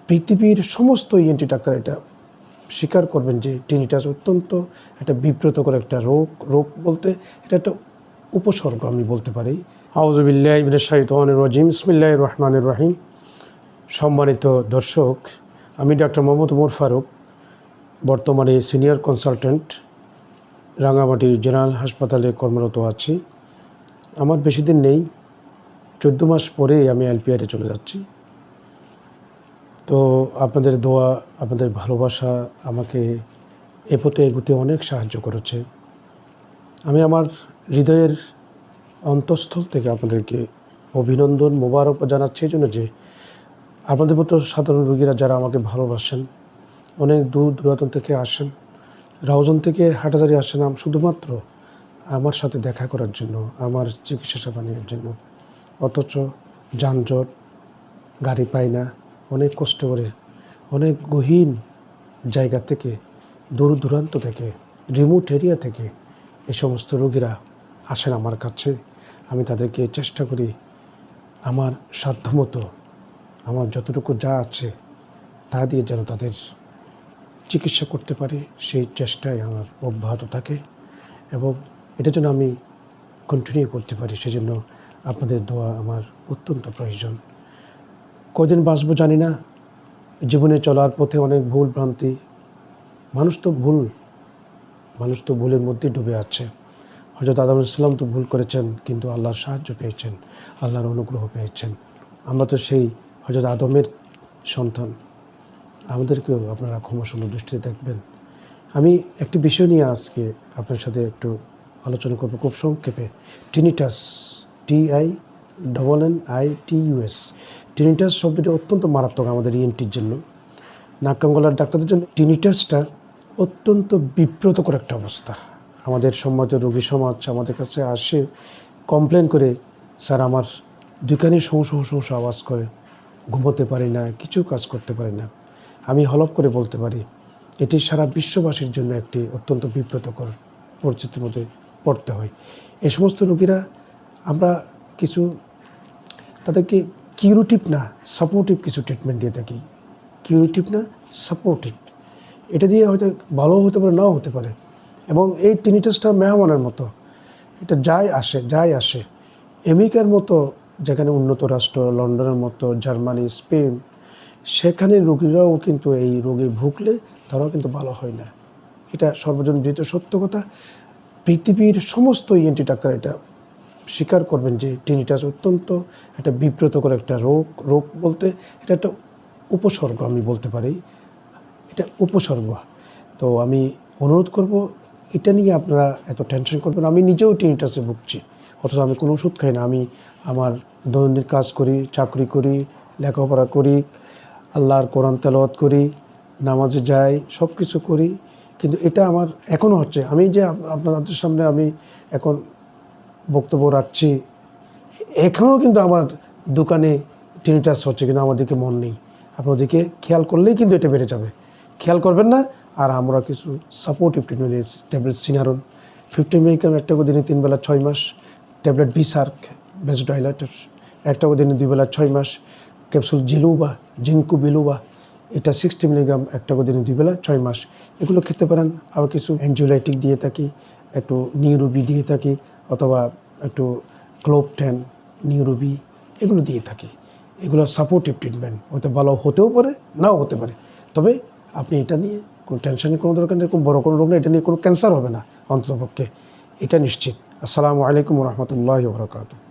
পৃথিবীর সমস্ত ENT doctor এটা স্বীকার করবেন যে টিনিটাস অত্যন্ত একটা বিব্রতকর একটা রোগ বলতে এটা একটা উপসর্গ আমি বলতে পারি। আউযু বিল্লাহি মিনাশ শাইতানির রাজিম, বিসমিল্লাহির রহমানির রহিম। সম্মানিত দর্শক, আমি ডক্টর মোহাম্মদ ওমর ফারুক, বর্তমানে সিনিয়র কনসালটেন্ট, রাঙামাটি জেনারেল হাসপাতালে কর্মরত আছি। আমার বেশি দিন নেই, 14 মাস পরেই আমি এলপিআরে চলে যাচ্ছি। তো আপনাদের দোয়া, আপনাদের ভালোবাসা আমাকে এ পথে এগোতে অনেক সাহায্য করেছে। আমি আমার হৃদয়ের অন্তঃস্থল থেকে আপনাদেরকে অভিনন্দন, মোবারক জানাচ্ছি এই জন্য যে আপনাদের মতো সাধারণ রোগীরা যারা আমাকে ভালোবাসেন, অনেক দূর দূরান্ত থেকে আসেন, রাউজান থেকে হাটহাজারী আসেন শুধুমাত্র আমার সাথে দেখা করার জন্য, আমার চিকিৎসা সেবা নেওয়ার জন্য। অথচ যানজট, গাড়ি পাই না, অনেক কষ্ট করে, অনেক গহীন জায়গা থেকে, দূর দূরান্ত থেকে, রিমোট এরিয়া থেকে এই সমস্ত রোগীরা আসেন আমার কাছে। আমি তাদেরকে চেষ্টা করি আমার সাধ্যমতো, আমার যতটুকু যা আছে তা দিয়ে যেন তাদের চিকিৎসা করতে পারি, সেই চেষ্টায় আমার অব্যাহত থাকে এবং এটা যেন আমি কন্টিনিউ করতে পারি, সেজন্য আপনাদের দোয়া আমার অত্যন্ত প্রয়োজন। কদিন বাঁচবো জানি না, জীবনে চলার পথে অনেক ভুল ভ্রান্তি, মানুষ তো ভুলের মধ্যে ডুবে আছে। হযরত আদম আলাইহিস সালাম তো ভুল করেছেন, কিন্তু আল্লাহর সাহায্য পেয়েছেন, আল্লাহর অনুগ্রহ পেয়েছেন। আমরা তো সেই হযরত আদমের সন্তান, আমাদেরকেও আপনারা ক্ষমাসুন্দর দৃষ্টিতে দেখবেন। আমি একটি বিষয় নিয়ে আজকে আপনার সাথে একটু আলোচনা করব খুব সংক্ষেপে। Tinnitus, TINNITUS। টিনিটাস শব্দটি অত্যন্ত মারাত্মক আমাদের ইএনটির জন্য, নাক কান গলার ডাক্তারদের জন্য। টিনিটাসটা অত্যন্ত বিব্রতকর একটা অবস্থা। আমাদের সম্মানিত রোগী সমাজ আমাদের কাছে আসে, কমপ্লেন করে, স্যার আমার দুই কানে শোঁ শোঁ শোঁ আওয়াজ করে, ঘুমোতে পারি না, কিছু কাজ করতে পারি না। আমি হলফ করে বলতে পারি এটি সারা বিশ্ববাসীর জন্য একটি অত্যন্ত বিব্রতকর পরিস্থিতির মধ্যে পড়তে হয়। এই সমস্ত রোগীরা আমরা কিছু তাদেরকে কিউরেটিভ না সাপোর্টিভ কিছু ট্রিটমেন্ট দিয়ে থাকি। কিউরেটিভ না সাপোর্টিভ, এটা দিয়ে হয়তো ভালো হতে পারে, নাও হতে পারে। এবং এই টিনিটাসটা মেহমানের মতো, এটা যায় আসে। আমেরিকার মতো যেখানে উন্নত রাষ্ট্র, লন্ডনের মতো, জার্মানি, স্পেন, সেখানে রোগীরাও কিন্তু এই রোগে ভুগলে তারাও কিন্তু ভালো হয় না। এটা সর্বজনবিদিত সত্য কথা। পৃথিবীর সমস্ত ইএনটি ডাক্তার এটা স্বীকার করবেন যে টিনিটাস অত্যন্ত একটা বিব্রতকর একটা রোগ বলতে এটা একটা উপসর্গ আমি বলতে পারি, এটা উপসর্গ। তো আমি অনুরোধ করব, এটা নিয়ে আপনারা এত টেনশন করবেন। আমি নিজেও টিনিটাসে ভুগছি, অথচ আমি কোনো ওষুধ খাই না। আমি আমার দৈনন্দিন কাজ করি, চাকরি করি, লেখাপড়া করি, আল্লাহর কোরআন তেলাওয়াত করি, নামাজে যাই, সব কিছু করি, কিন্তু এটা আমার এখনও হচ্ছে। আমি যে আপনাদের সামনে আমি এখন বক্তব্য রাখছি, এখনও কিন্তু আমার দোকানে টিনিটাস হচ্ছে, কিন্তু আমার দিকে মন নেই। আপনাদেরকে খেয়াল করলেই কিন্তু এটা বেড়ে যাবে, খেয়াল করবেন না। আর আমরা কিছু সাপোর্টিভ ট্রিটমেন্ট দিয়েছি, ট্যাবলেট সিনারন 15 মিলিগ্রাম একটা করে দিনে 3 বেলা 6 মাস, ট্যাবলেট বিসার্ক ভেজোডাইলেটর একটা করে দিনে 2 বেলা 6 মাস, ক্যাপসুল জিঙ্কু বিলুবা এটা 60 মিলিগ্রাম একটা করে দিনে 2 বেলা 6 মাস, এগুলো খেতে পারেন। আবার কিছু অ্যানজিওলাইটিক দিয়ে থাকি, একটু নিউরোবি দিয়ে থাকি, অথবা একটু ক্লোবটেন, নিউরোবি, এগুলো দিয়ে থাকি। এগুলো সাপোর্টিভ ট্রিটমেন্ট, হয়তো ভালো হতেও পারে, নাও হতে পারে। তবে আপনি এটা নিয়ে কোনো টেনশনের কোনো দরকার নেই, কোনো বড় কোনো রোগ নেই, এটা নিয়ে কোনো ক্যান্সার হবে না অন্ততপক্ষে, এটা নিশ্চিত। আসসালামু আলাইকুম ওয়া রাহমাতুল্লাহি ওয়া বারাকাতুহু।